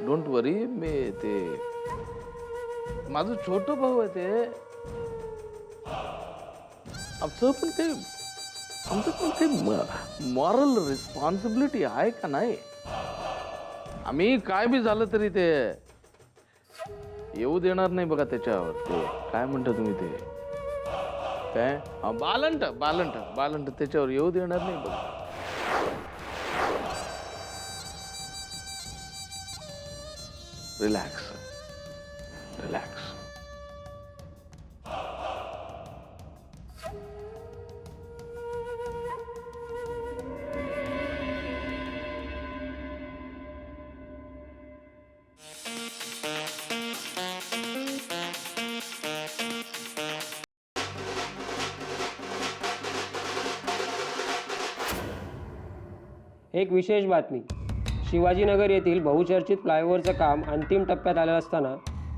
Don't वरी, मी ते माझं छोटं भाऊ आहे ते. आमचं पण काही मॉरल रिस्पॉन्सिबिलिटी आहे का नाही? आम्ही काय बी झालं तरी ते येऊ देणार नाही बघा त्याच्यावर. ते काय म्हणता तुम्ही ते काय बालंट बालंट बालंट त्याच्यावर येऊ देणार नाही बघा. Relax relax. एक विशेष बातमी. शिवाजीनगर येथील बहुचर्चित फ्लायओव्हरचं काम अंतिम टप्प्यात आलं असताना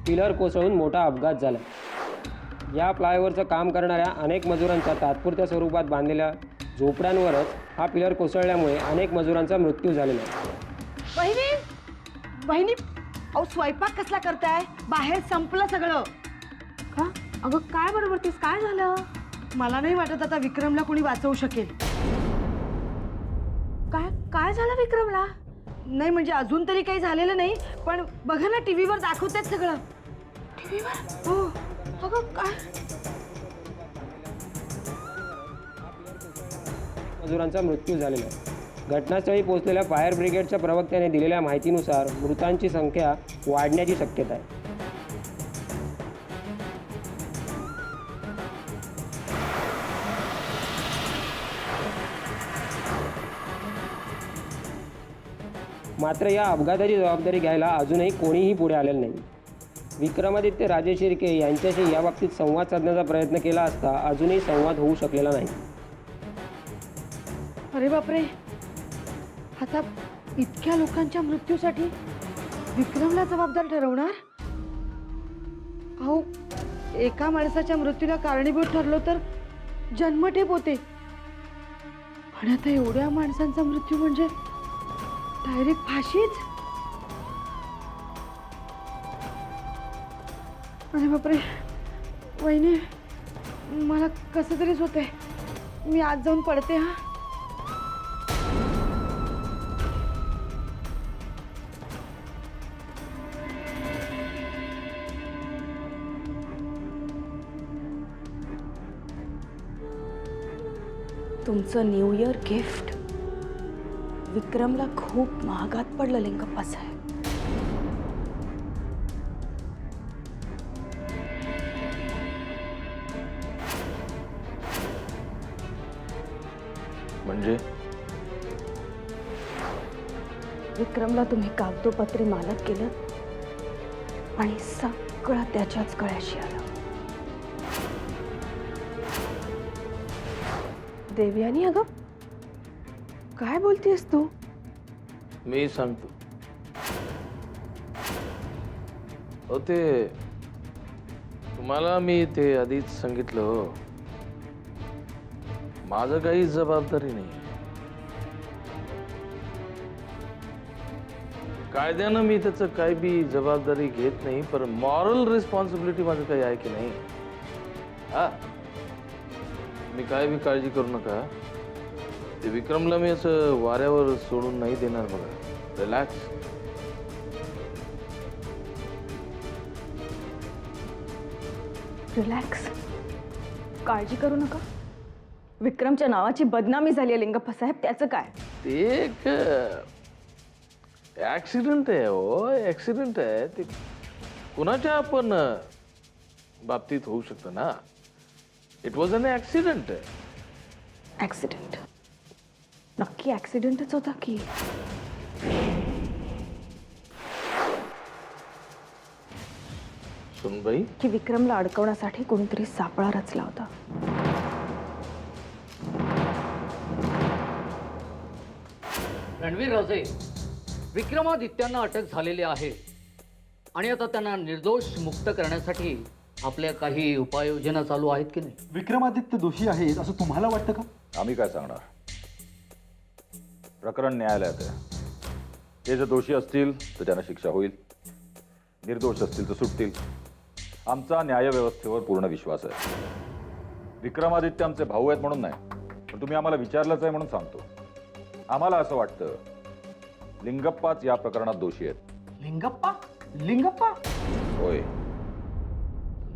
पिलर कोसळून मोठा अपघात झाला. या फ्लायओव्हरचं काम करणाऱ्या अनेक मजुरांच्या तात्पुरत्या स्वरूपात बांधलेल्या झोपड्यांवरच हा पिलर कोसळल्यामुळे अनेक मजुरांचा मृत्यू झालेला आहे. बहिणी बहिणी, अहो स्वयंपाक कसला करताय? बाहेर संपलं सगळं. का? अगं काय बडबडतीस? काय झालं? मला नाही वाटत आता विक्रमला कोणी वाचवू शकेल. काय काय झालं विक्रमला? नाही म्हणजे अजून तरी काही झालेलं नाही, पण बघा ना टीव्हीवर दाखवतात सगळं. टीव्हीवर? हो. अगं काय? मजुरांचा मृत्यू झालेला आहे. घटनास्थळी पोहोचलेल्या फायर ब्रिगेडच्या प्रवक्त्याने दिलेल्या माहितीनुसार मृतांची संख्या वाढण्याची शक्यता आहे. मात्र या अपघाताची जबाबदारी घ्यायला अजूनही कोणीही पुढे आलेलं नाही. विक्रमादित्य राजे शिर्के यांच्याशी याबाबतीत संवाद साधण्याचा प्रयत्न केला असता अजूनही संवाद होऊ शकलेला नाही. अरे बापरे, आता इतक्या लोकांच्या मृत्यूसाठी विक्रमला जबाबदार ठरवणार? अहो, एका माणसाच्या मृत्यूला कारणीभूत ठरलो तर जन्मठेप होते, आणि आता एवढ्या माणसांचा मृत्यू म्हणजे डायरेक्ट फाशीच. अरे बापरे वहिनी, मला कसं तरीच होतंय. मी आज जाऊन पडते. हा, तुमचं न्यू इयर गिफ्ट विक्रमला खूप महागात पडलं लिंगप्पा साहेब. म्हणजे विक्रमला तुम्ही कागदोपत्री मालक केलं आणि सगळं त्याच्याच गळ्याशी आलं. देवयानी, अगं काय बोलतेस तू? मी सांगतो. हो, ते तुम्हाला मी ते आधीच सांगितलं हो, माझं काही जबाबदारी नाही. कायद्यानं मी त्याचं काही बी जबाबदारी घेत नाही, पण मॉरल रिस्पॉन्सिबिलिटी माझं काही आहे की नाही. हा, मी काय बी काळजी करू नका. ते विक्रमला मी असं वाऱ्यावर सोडून नाही देणार बघा. रिलॅक्स. रिलॅक्स, काळजी करू नका. विक्रमच्या नावाची बदनामी झाली आहे लिंगप्पा साहेब, त्याचं काय? ते एक ऍक्सिडेंट आहे हो, ऍक्सिडेंट आहे. ते कुणाच्या पण बाबतीत होऊ शकतं ना. It was an accident. Accident? नक्की ऍक्सिडेंटच होता की? सुनबाई, की विक्रमला अडकवण्यासाठी कोणीतरी सापळा रचला होता? रणवीर राजे, विक्रमादित्यांना अटक झालेली आहे आणि आता त्यांना निर्दोष मुक्त करण्यासाठी आपल्या काही उपाययोजना चालू आहेत की नाही? विक्रमादित्य दोषी आहेत असं तुम्हाला वाटतं का? आम्ही काय सांगणार? प्रकरण न्यायालयात आहे. ते जर दोषी असतील तर त्यांना शिक्षा होईल, निर्दोष असतील तर सुटतील. आमचा न्यायव्यवस्थेवर पूर्ण विश्वास आहे. विक्रमादित्य आमचे भाऊ आहेत म्हणून नाही, पण तुम्ही आम्हाला विचारलंच आहे म्हणून सांगतो. आम्हाला असं वाटतं लिंगप्पाच या प्रकरणात दोषी आहेत. लिंगप्पा लिंगप्पा होय.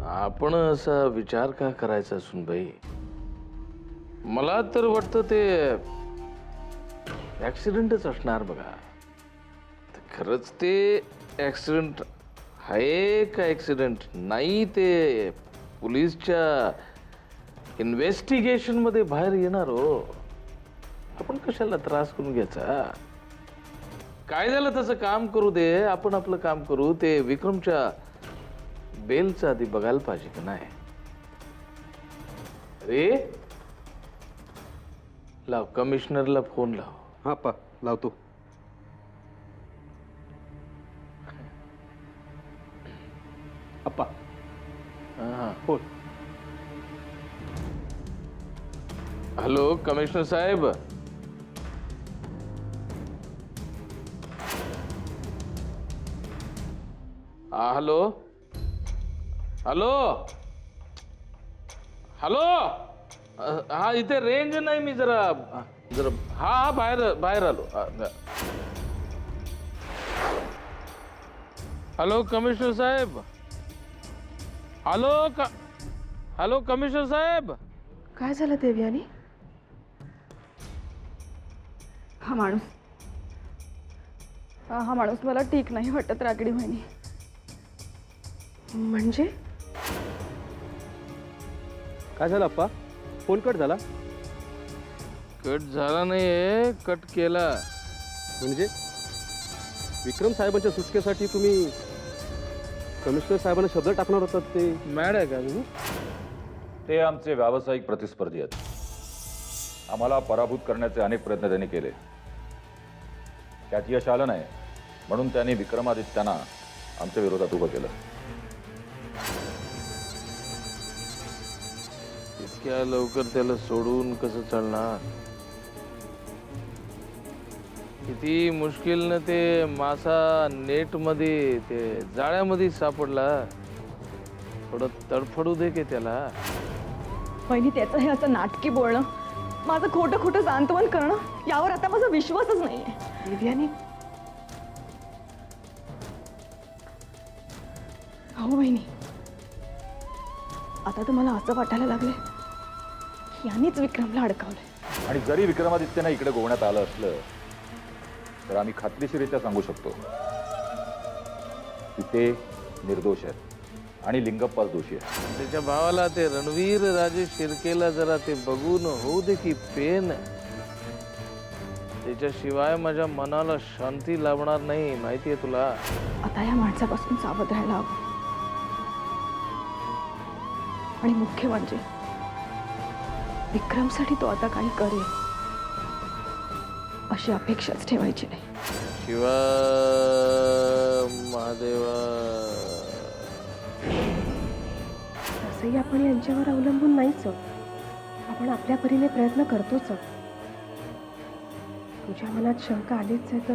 आपण असा विचार का करायचा सुनबाई? मला तर वाटतं ते ऍक्सिडेंटच असणार बघा. खरंच ते ऍक्सिडेंट आहे का ऍक्सिडेंट नाही ते पोलीसच्या इन्व्हेस्टिगेशन मध्ये बाहेर येणार हो. आपण कशाला त्रास करून घ्यायचा? काय झालं तसं काम करू दे, आपण आपलं काम करू. ते विक्रमच्या बेलचं आधी बघायला पाहिजे का नाही? अरे लाव, कमिशनरला फोन लाव. हा अप्पा लावतो. अप्पा हा. बोल. हॅलो कमिशनर साहेब. Hello hello hello. हा इथे रेंज नाही, मी जरा जरा हा बाहेर बाहेर आलो. हॅलो कमिशनर साहेब. हॅलो कमिशनर साहेब. काय झालं देवयानी? हा माणूस मला ठीक नाही वाटत रागडी म्हणे. म्हणजे काय झालं अप्पा? फोन कट झाला कट झाला नाहीये, कट केला. म्हणजे विक्रम साहेबांच्या सुटकेसाठी तुम्ही कमिशनर साहेबांना शब्द टाकणार होतात ते? मॅड आहे का तुम्ही? ते आमचे व्यावसायिक प्रतिस्पर्धी आहेत. आम्हाला पराभूत करण्याचे अनेक प्रयत्न त्यांनी केले. त्यात यश आलं नाही म्हणून त्यांनी विक्रमादित्यांना आमच्या विरोधात उभं केलं. इतक्या लवकर त्याला सोडून कसं चालणार? किती मुश्किलनं ते मासा नेट मध्ये, ते जाळ्यामध्ये सापडला. थोडं तडफडू दे की त्याला. वहिनी त्याचं हे असं नाटकी बोलणं, माझं खोटं खोटं सांत्वन करणं, यावर आता माझा विश्वासच नाहीये. देवयानी हो बहिणी, आता तर मला असं वाटायला लागले की यांनीच विक्रमला अडकावलंय. आणि जरी विक्रमादित्यांना इकडे गोवण्यात आलं असलं तर आम्ही खात्रीशीरित्या सांगू शकतो की ते निर्दोष आहेत आणि लिंगप्पाच दोषी आहे. त्याच्या भावाला, ते रणवीर राजे शिर्केला जरा ते बघून होऊ दे की पेन. त्याच्याशिवाय माझ्या मनाला शांती लाभणार नाही, माहितीये तुला. आता या माणसापासून सावध राहायला हवं. आणि मुख्य म्हणजे विक्रमसाठी तो आता काही करेल अशी अपेक्षाच ठेवायची नाही. शिवा महादेवा. तसंही आपण यांच्यावर अवलंबून नाहीच आहोत. आपण आपल्या परीने प्रयत्न करतोच आहोत. तुझ्या मनात शंका आलीच आहे तर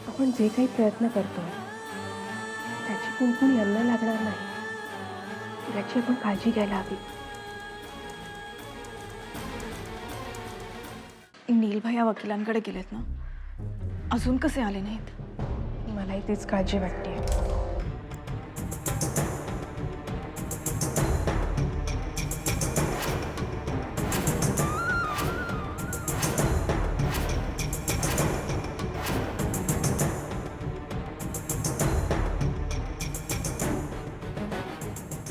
आपण जे काही प्रयत्न करतो त्याची कुणकुण यांना लागणार नाही याची आपण काळजी घ्यायला हवी. नीलभाई या वकिलांकडे गेलेत ना, अजून कसे आले नाहीत? मलाही तीच काळजी वाटते.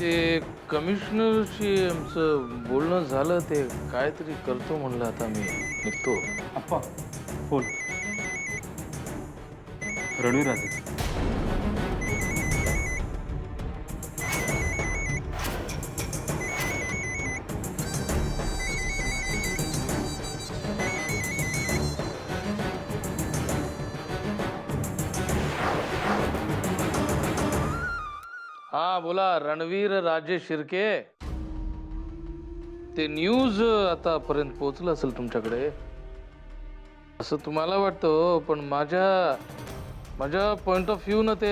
ते कमिशनरशी आमचं बोलणं झालं, ते काहीतरी करतो म्हणलं. आता मी निघतो. अप्पा फोन. रणवीर राजे. हा बोला, रणवीर राजे शिर्के. ते न्यूज आतापर्यंत पोहोचलं असेल तुमच्याकडे. असं तुम्हाला वाटतं हो, पण माझ्या पॉइंट ऑफ व्ह्यू न ते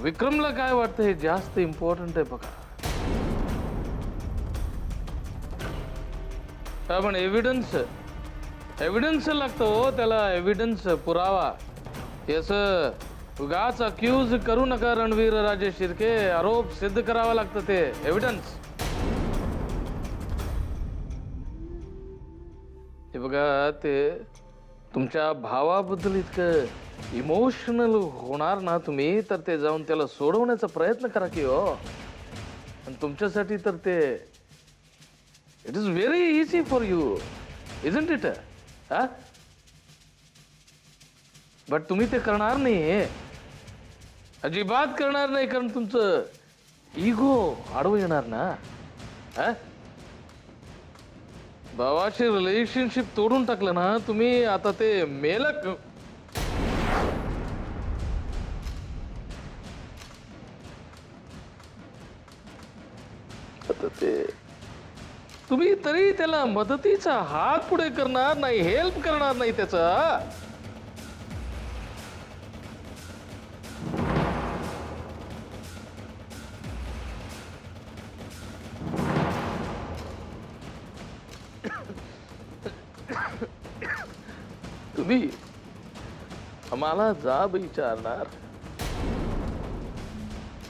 विक्रमला काय वाटतं हे जास्त इम्पॉर्टंट आहे बघा. हा, पण एव्हिडन्स लागतो हो त्याला, एव्हिडन्स, पुरावा. याच उगाच अक्यूज करू नका रणवीर राजे शिर्के, आरोप सिद्ध करावा लागतं ते एव्हिडन्स. हे बघा, ते तुमच्या भावाबद्दल इतकं इमोशनल होणार ना तुम्ही, तर ते जाऊन त्याला सोडवण्याचा प्रयत्न करा की हो. आणि तुमच्यासाठी तर ते it is very easy for you, isn't it? हा, बट तुम्ही ते करणार नाही, अजिबात करणार नाही, कारण तुमचं इगो आडवं येणार ना. हा, भावाशी रिलेशनशिप तोडून टाकलं ना तुम्ही, आता ते मेलक. आता ते तुम्ही तरी त्याला मदतीचा हात पुढे करणार नाही, हेल्प करणार नाही त्याचा. तुम्ही आम्हाला जाब विचारणार,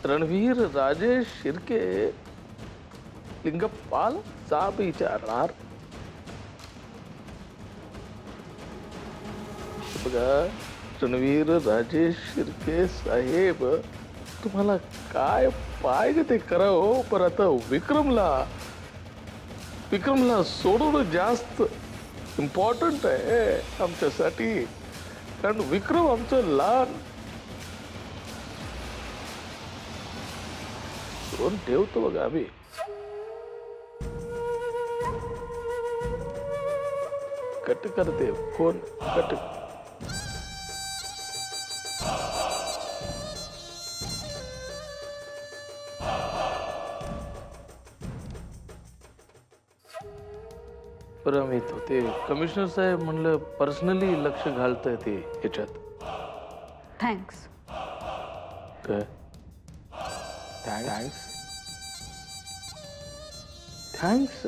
रणवीर राजेश शिर्के लिंगप्पाल जाब विचारणार. बघा रणवीर राजेश शिर्के साहेब, तुम्हाला काय पाहिजे ते करा हो, पण आता विक्रमला सोडवणं जास्त इम्पॉर्टंट आहे आमच्यासाठी, कारण विक्रम आमचं लहान कोण ठेवतो बघा आम्ही. कट करते फोन, कट. बरं मी तो ते कमिशनर साहेब म्हणलं पर्सनली लक्ष घालतंय ते ह्याच्यात. थँक्स. काय थँक्स?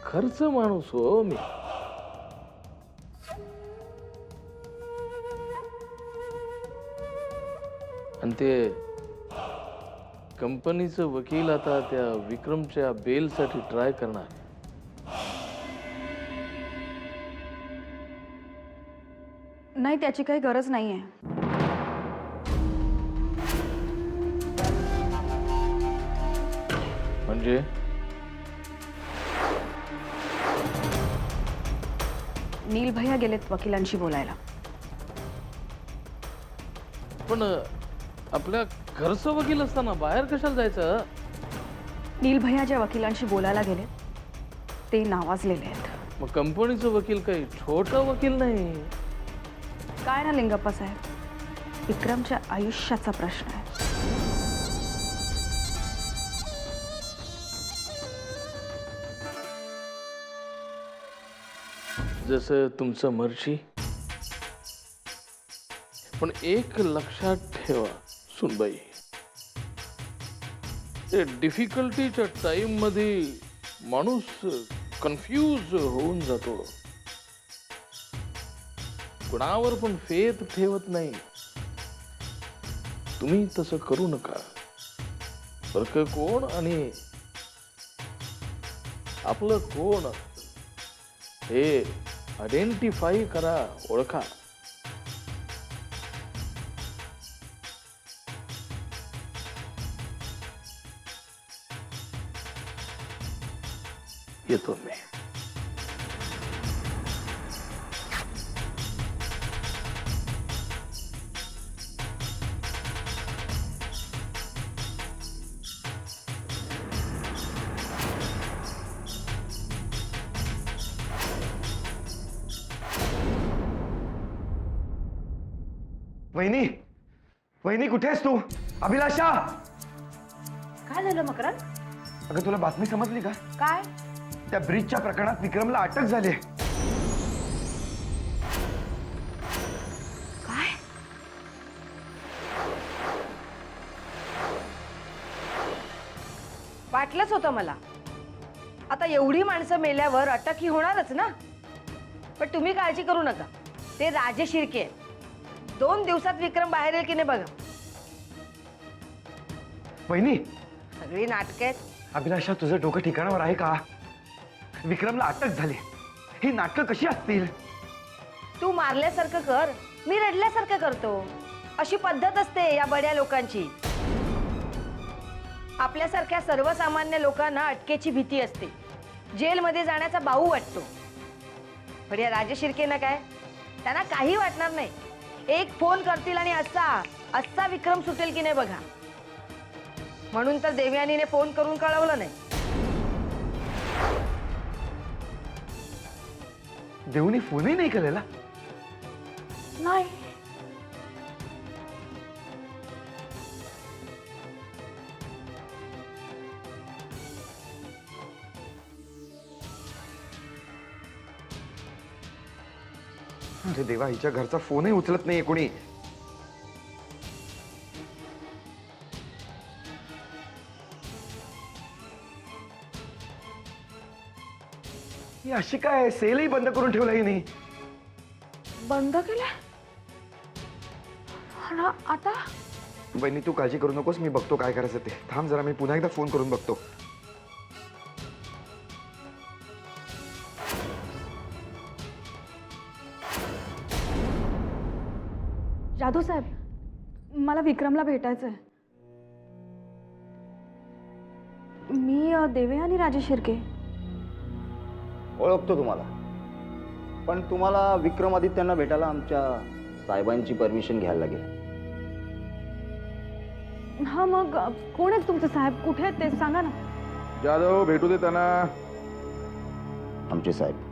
खर्च माणूस हो मी. आणि ते कंपनीचं वकील आता त्या विक्रमच्या बेलसाठी ट्राय करणार. नाही, त्याची काही गरज नाहीये. म्हणजे नील भैया गेलेत वकिलांशी बोलायला. पण आपल्या घरचं वकील असताना बाहेर कशाला जायचं? नील भैया ज्या वकिलांशी बोलायला गेलेत ते नावाजलेले आहेत. मग कंपनीचं वकील काही छोटा वकील नाही. काय ना लिंगप्पा साहेब, विक्रमच्या आयुष्याचा प्रश्न आहे. जसं तुमचं मर्जी, पण एक लक्षात ठेवा सुनबाई, ते डिफिकल्टीच्या टाइम मध्ये माणूस कन्फ्यूज होऊन जातो, कुणावर पण फेथ ठेवत नाही. तुम्ही तसं करू नका. फरक कोण आणि आपलं कोण हे आयडेंटिफाई करा, ओळखा. येतो मी. वहिनी, वहिनी कुठे आहेस तू? अभिलाषा, काय झालं मकरंद? अगं तुला बातमी समजली का? काय? त्या ब्रिजच्या प्रकरणात विक्रमला अटक झाली आहे. वाटलंच होतं मला. आता एवढी माणसं मेल्यावर अटक ही होणारच ना. पण तुम्ही काळजी करू नका, ते राजे शिर्के आहेत. 2 दिवसात विक्रम बाहेर येईल की नाही बघा. वहिनी, सगळी नाटकं आहेत. अभिलाषा तुझं डोकं ठिकाणावर आहे का? विक्रमला अटक झाली. ही नाटकं कशी असतील? तू मारल्यासारखं कर, मी रडल्यासारखं करतो. अशी पद्धत असते या बड्या लोकांची. आपल्यासारख्या सर्वसामान्य लोकांना अटकेची भीती असते, जेलमध्ये जाण्याचा बाऊ वाटतो. पण या राजे शिर्केंना काय, त्यांना काही वाटणार नाही. एक फोन करतील आणि असा विक्रम सुटेल की नाही बघा. म्हणून तर देवयानीने फोन करून कळवलं नाही. देवनी फोनही नाही केलेला? नाही. अरे देवा, हिच्या घरचा फोनही उचलत नाहीये कोणी. ही अशी काय, सेलही बंद करून ठेवला ही नाही. बंद केलंय? आणि आता बहिणी तू काळजी करू नकोस, मी बघतो काय करायचं ते. थांब जरा, मी पुन्हा एकदा फोन करून बघतो. जाधव साहेब, मला विक्रमला भेटायचंय. मी देवयानी राजे शिर्के. ओळखतो तुम्हाला, पण तुम्हाला विक्रमादित्यांना भेटायला आमच्या साहेबांची परमिशन घ्यायला लागेल. हा, मग कोण आहेत तुमचे साहेब? कुठे आहेत ते सांगा ना. जाधव, भेटू दे त्यांना. आमचे साहेब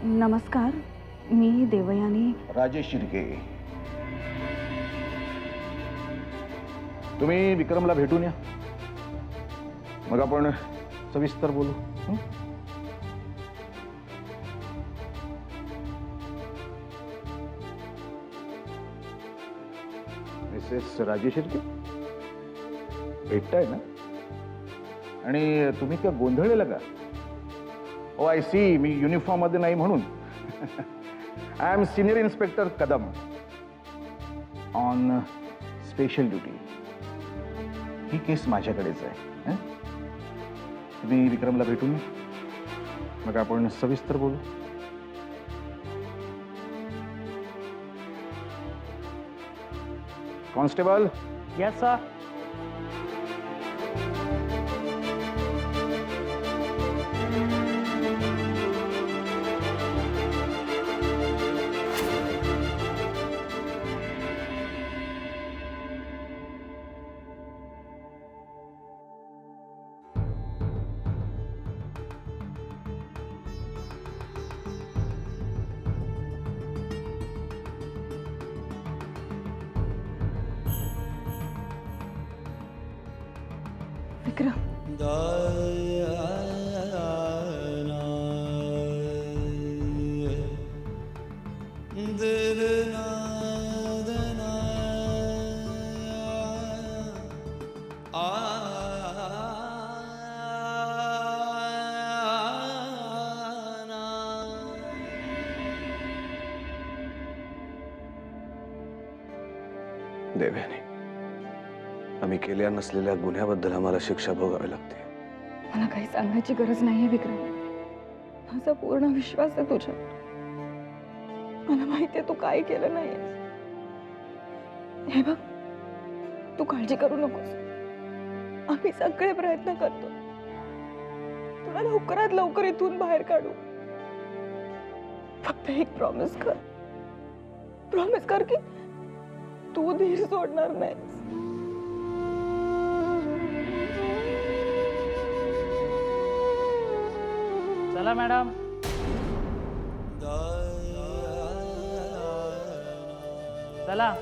नमस्कार, मी देवयानी राजेश शिर्के. तुम्ही विक्रमला भेटून या, मग आपण सविस्तर बोलू. मिसेस राजेश शिर्के भेटताय ना? आणि तुम्ही काय गोंधळलेला का? ओ आय सी, मी युनिफॉर्म मध्ये नाही म्हणून. I am senior inspector Kadam on special duty. ही केस माझ्याकडेच आहे. तुम्ही विक्रमला भेटून मग आपण सविस्तर बोलू. Constable. Yes sir. Vikram. Devyani, आम्ही केल्या नसलेल्या गुन्ह्याबद्दल आम्हाला शिक्षा भोगावी लागते. मला काही सांगायची गरज नाहीये विक्रम. माझा पूर्ण विश्वास आहे तुझ्यावर. मला माहितीये तू काय केलं नाहीयेस. हे बघ, तू काळजी करू नकोस. आम्ही सगळे प्रयत्न करतो तुला लवकरात लवकर इथून बाहेर काढू. फक्त एक प्रॉमिस कर. प्रॉमिस कर की तू धीर सोडणार नाहीस. चला मॅडम. चला.